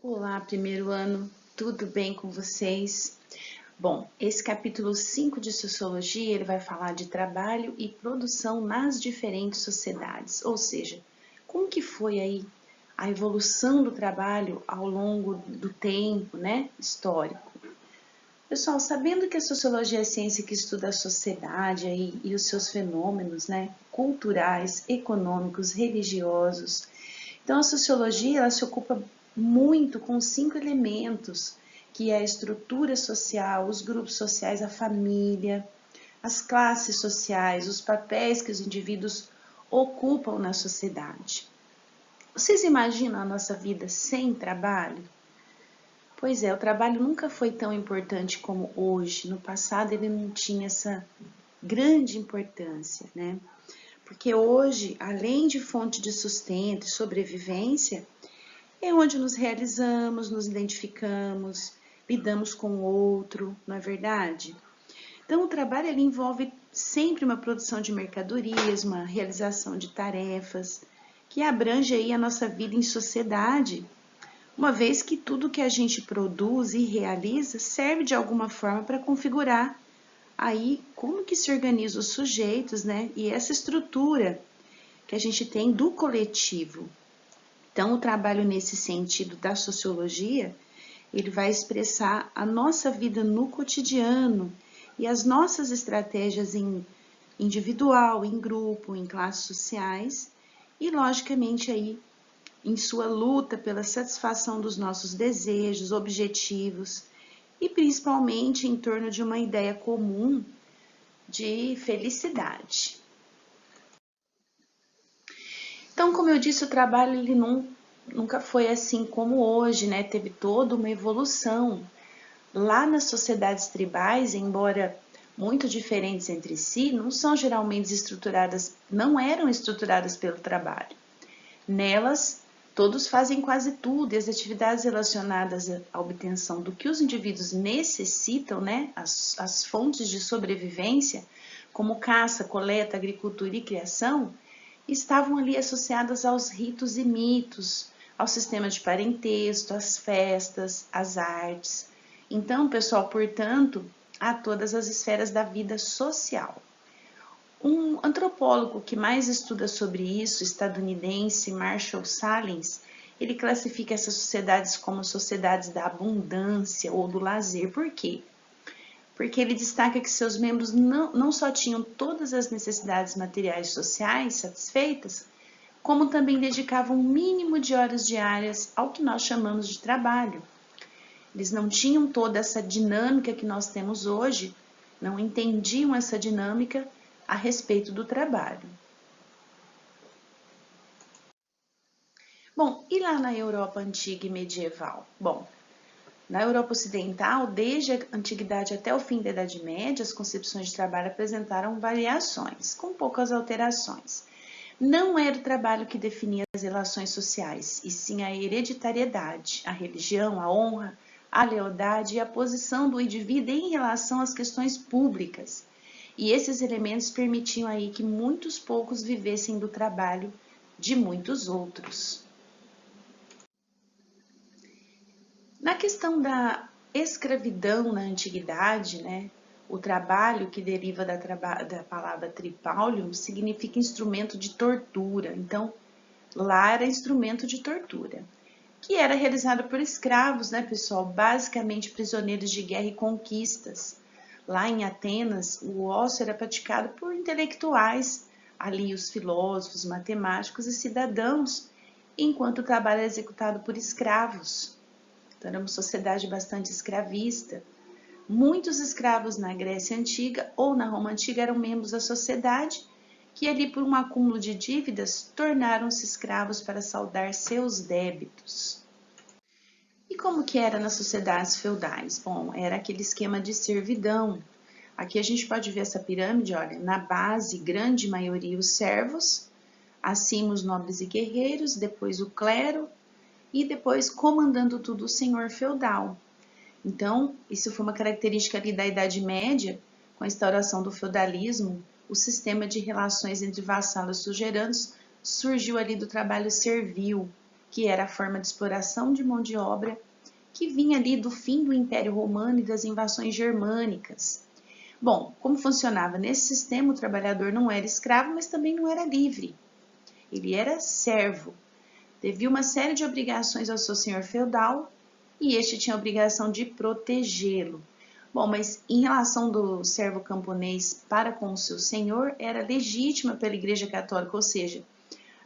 Olá, primeiro ano, tudo bem com vocês? Bom, esse capítulo 5 de Sociologia, ele vai falar de trabalho e produção nas diferentes sociedades, ou seja, como que foi aí a evolução do trabalho ao longo do tempo, né, histórico. Pessoal, sabendo que a sociologia é a ciência que estuda a sociedade aí e os seus fenômenos, né, culturais, econômicos, religiosos, então, a sociologia ela se ocupa muito com 5 elementos, que é a estrutura social, os grupos sociais, a família, as classes sociais, os papéis que os indivíduos ocupam na sociedade. Vocês imaginam a nossa vida sem trabalho? Pois é, o trabalho nunca foi tão importante como hoje. No passado ele não tinha essa grande importância, né? Porque hoje, além de fonte de sustento e sobrevivência, é onde nos realizamos, nos identificamos, lidamos com o outro, não é verdade? Então, o trabalho ele envolve sempre uma produção de mercadorias, uma realização de tarefas, que abrange aí a nossa vida em sociedade, uma vez que tudo que a gente produz e realiza serve de alguma forma para configurar aí como que se organizam os sujeitos, né? E essa estrutura que a gente tem do coletivo. Então, o trabalho nesse sentido da sociologia, ele vai expressar a nossa vida no cotidiano e as nossas estratégias em individual, em grupo, em classes sociais e, logicamente, aí em sua luta pela satisfação dos nossos desejos, objetivos e principalmente em torno de uma ideia comum de felicidade. Então, como eu disse, o trabalho ele nunca foi assim como hoje, né? Teve toda uma evolução. Lá nas sociedades tribais, embora muito diferentes entre si, não são geralmente estruturadas, não eram estruturadas pelo trabalho. Nelas, todos fazem quase tudo e as atividades relacionadas à obtenção do que os indivíduos necessitam, né? As fontes de sobrevivência, como caça, coleta, agricultura e criação, estavam ali associadas aos ritos e mitos, ao sistema de parentesco, às festas, às artes. Então, pessoal, portanto, a todas as esferas da vida social. Um antropólogo que mais estuda sobre isso, estadunidense Marshall Salins, ele classifica essas sociedades como sociedades da abundância ou do lazer. Por quê? Porque ele destaca que seus membros não só tinham todas as necessidades materiais e sociais satisfeitas, como também dedicavam um mínimo de horas diárias ao que nós chamamos de trabalho. Eles não tinham toda essa dinâmica que nós temos hoje, não entendiam essa dinâmica a respeito do trabalho. Bom, e lá na Europa antiga e medieval? Bom, na Europa Ocidental, desde a Antiguidade até o fim da Idade Média, as concepções de trabalho apresentaram variações, com poucas alterações. Não era o trabalho que definia as relações sociais, e sim a hereditariedade, a religião, a honra, a lealdade e a posição do indivíduo em relação às questões públicas. E esses elementos permitiam aí que muitos poucos vivessem do trabalho de muitos outros. Na questão da escravidão na antiguidade, né, o trabalho que deriva da palavra tripaulium significa instrumento de tortura. Então, lá era instrumento de tortura, que era realizado por escravos, né, pessoal? Basicamente prisioneiros de guerra e conquistas. Lá em Atenas, o ócio era praticado por intelectuais, ali os filósofos, matemáticos e cidadãos, enquanto o trabalho era executado por escravos. Então, era uma sociedade bastante escravista. Muitos escravos na Grécia Antiga ou na Roma Antiga eram membros da sociedade que ali por um acúmulo de dívidas tornaram-se escravos para saldar seus débitos. E como que era nas sociedades feudais? Bom, era aquele esquema de servidão. Aqui a gente pode ver essa pirâmide, olha, na base, grande maioria os servos, acima os nobres e guerreiros, depois o clero e depois comandando tudo o senhor feudal. Então, isso foi uma característica ali da Idade Média, com a instauração do feudalismo, o sistema de relações entre vassalos e suzeranos surgiu ali do trabalho servil. que era a forma de exploração de mão de obra que vinha ali do fim do Império Romano e das invasões germânicas. Bom, como funcionava nesse sistema, o trabalhador não era escravo, mas também não era livre. Ele era servo. Devia uma série de obrigações ao seu senhor feudal e este tinha a obrigação de protegê-lo. Bom, mas em relação do servo camponês para com o seu senhor, era legítima pela Igreja Católica, ou seja,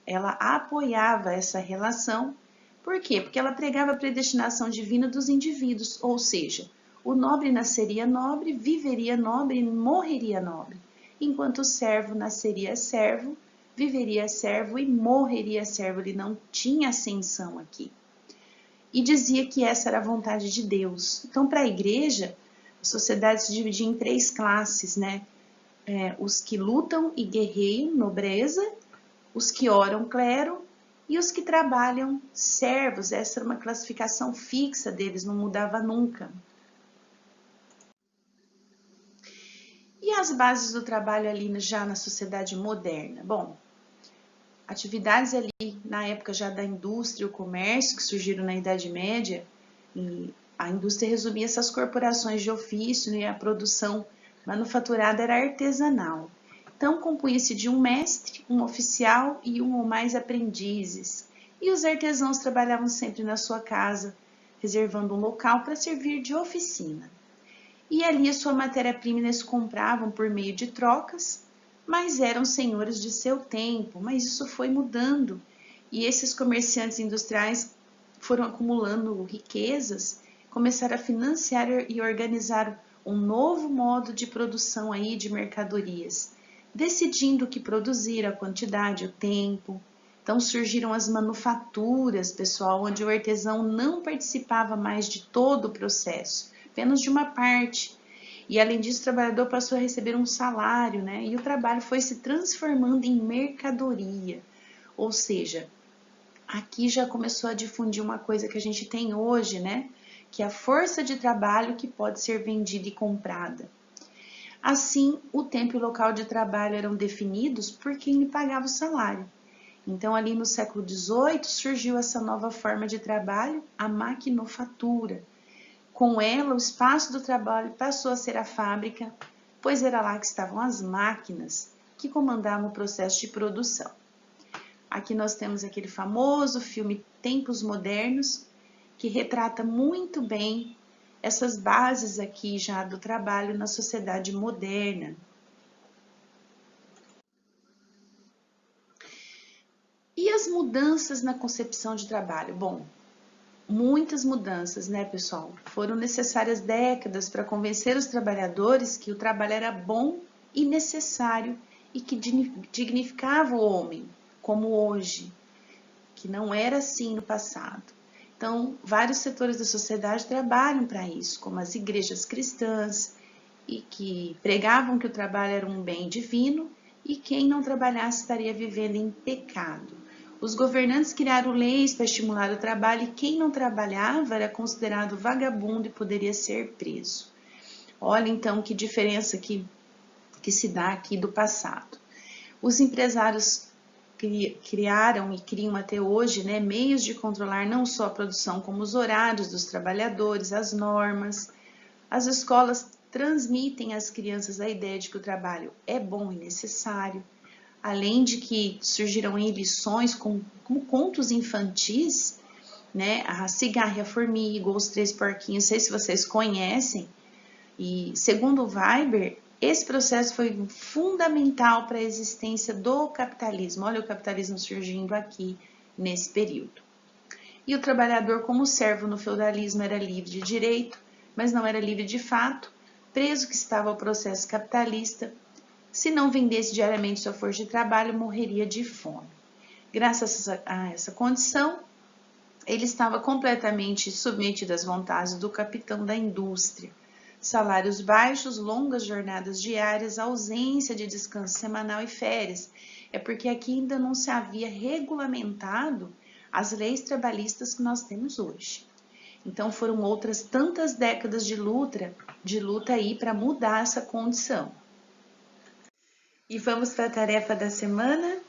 ela apoiava essa relação. Por quê? Porque ela pregava a predestinação divina dos indivíduos, ou seja, o nobre nasceria nobre, viveria nobre e morreria nobre, enquanto o servo nasceria servo, viveria servo e morreria servo. Ele não tinha ascensão aqui. E dizia que essa era a vontade de Deus. Então, para a igreja, a sociedade se dividia em 3 classes, né? Os que lutam e guerreiam, nobreza, os que oram, clero, e os que trabalham, servos. Essa era uma classificação fixa deles, não mudava nunca. E as bases do trabalho ali já na sociedade moderna? Bom, atividades ali na época já da indústria e o comércio, que surgiram na Idade Média, e a indústria resumia essas corporações de ofício, e a produção manufaturada era artesanal. Então, compunha-se de um mestre, um oficial e um ou mais aprendizes. E os artesãos trabalhavam sempre na sua casa, reservando um local para servir de oficina. E ali a sua matéria-prima eles compravam por meio de trocas, mas eram senhores de seu tempo. Mas isso foi mudando. E esses comerciantes industriais foram acumulando riquezas, começaram a financiar e organizar um novo modo de produção aí de mercadorias, decidindo o que produzir, a quantidade, o tempo. Então surgiram as manufaturas, pessoal, onde o artesão não participava mais de todo o processo, apenas de uma parte. E além disso, o trabalhador passou a receber um salário, né? E o trabalho foi se transformando em mercadoria. Ou seja, aqui já começou a difundir uma coisa que a gente tem hoje, né? Que é a força de trabalho que pode ser vendida e comprada. Assim, o tempo e o local de trabalho eram definidos por quem lhe pagava o salário. Então, ali no século XVIII, surgiu essa nova forma de trabalho, a maquinofatura. Com ela, o espaço do trabalho passou a ser a fábrica, pois era lá que estavam as máquinas que comandavam o processo de produção. Aqui nós temos aquele famoso filme Tempos Modernos, que retrata muito bem essas bases aqui já do trabalho na sociedade moderna. E as mudanças na concepção de trabalho? Bom, muitas mudanças, né, pessoal? Foram necessárias décadas para convencer os trabalhadores que o trabalho era bom e necessário e que dignificava o homem, como hoje, que não era assim no passado. Então, vários setores da sociedade trabalham para isso, como as igrejas cristãs, e que pregavam que o trabalho era um bem divino e quem não trabalhasse estaria vivendo em pecado. Os governantes criaram leis para estimular o trabalho e quem não trabalhava era considerado vagabundo e poderia ser preso. Olha então que diferença que se dá aqui do passado. Os empresários criaram e criam até hoje, né, meios de controlar não só a produção, como os horários dos trabalhadores, as normas. As escolas transmitem às crianças a ideia de que o trabalho é bom e necessário, além de que surgiram em lições como contos infantis, né, a Cigarra e a Formiga, Os Três Porquinhos, não sei se vocês conhecem, e segundo o Weber, esse processo foi fundamental para a existência do capitalismo. Olha o capitalismo surgindo aqui nesse período. E o trabalhador, como servo no feudalismo, era livre de direito, mas não era livre de fato, preso que estava ao processo capitalista. Se não vendesse diariamente sua força de trabalho, morreria de fome. Graças a essa condição, ele estava completamente submetido às vontades do capitão da indústria. Salários baixos, longas jornadas diárias, ausência de descanso semanal e férias. É porque aqui ainda não se havia regulamentado as leis trabalhistas que nós temos hoje. Então foram outras tantas décadas de luta aí para mudar essa condição. E vamos para a tarefa da semana?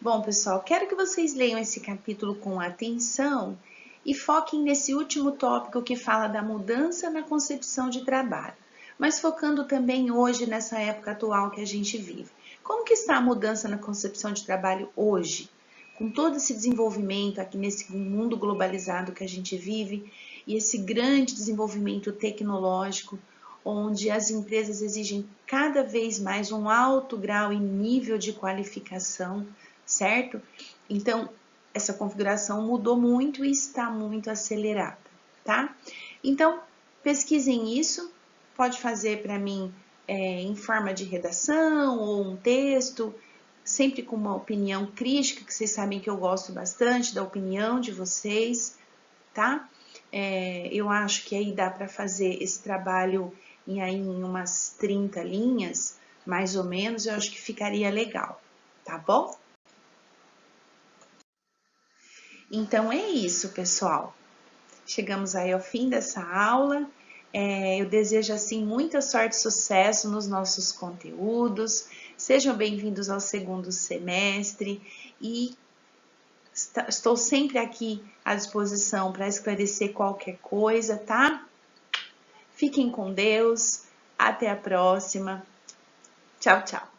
Bom, pessoal, quero que vocês leiam esse capítulo com atenção e foquem nesse último tópico que fala da mudança na concepção de trabalho, mas focando também hoje nessa época atual que a gente vive. Como que está a mudança na concepção de trabalho hoje? Com todo esse desenvolvimento aqui nesse mundo globalizado que a gente vive e esse grande desenvolvimento tecnológico, onde as empresas exigem cada vez mais um alto grau e nível de qualificação, certo? Então, essa configuração mudou muito e está muito acelerada, tá? Então, pesquisem isso, pode fazer para mim em forma de redação ou um texto, sempre com uma opinião crítica, que vocês sabem que eu gosto bastante da opinião de vocês, tá? Eu acho que aí dá para fazer esse trabalho em umas 30 linhas, mais ou menos, eu acho que ficaria legal, tá bom? Então é isso, pessoal. Chegamos aí ao fim dessa aula. Eu desejo assim muita sorte e sucesso nos nossos conteúdos. Sejam bem-vindos ao segundo semestre e estou sempre aqui à disposição para esclarecer qualquer coisa, tá? Fiquem com Deus. Até a próxima. Tchau, tchau.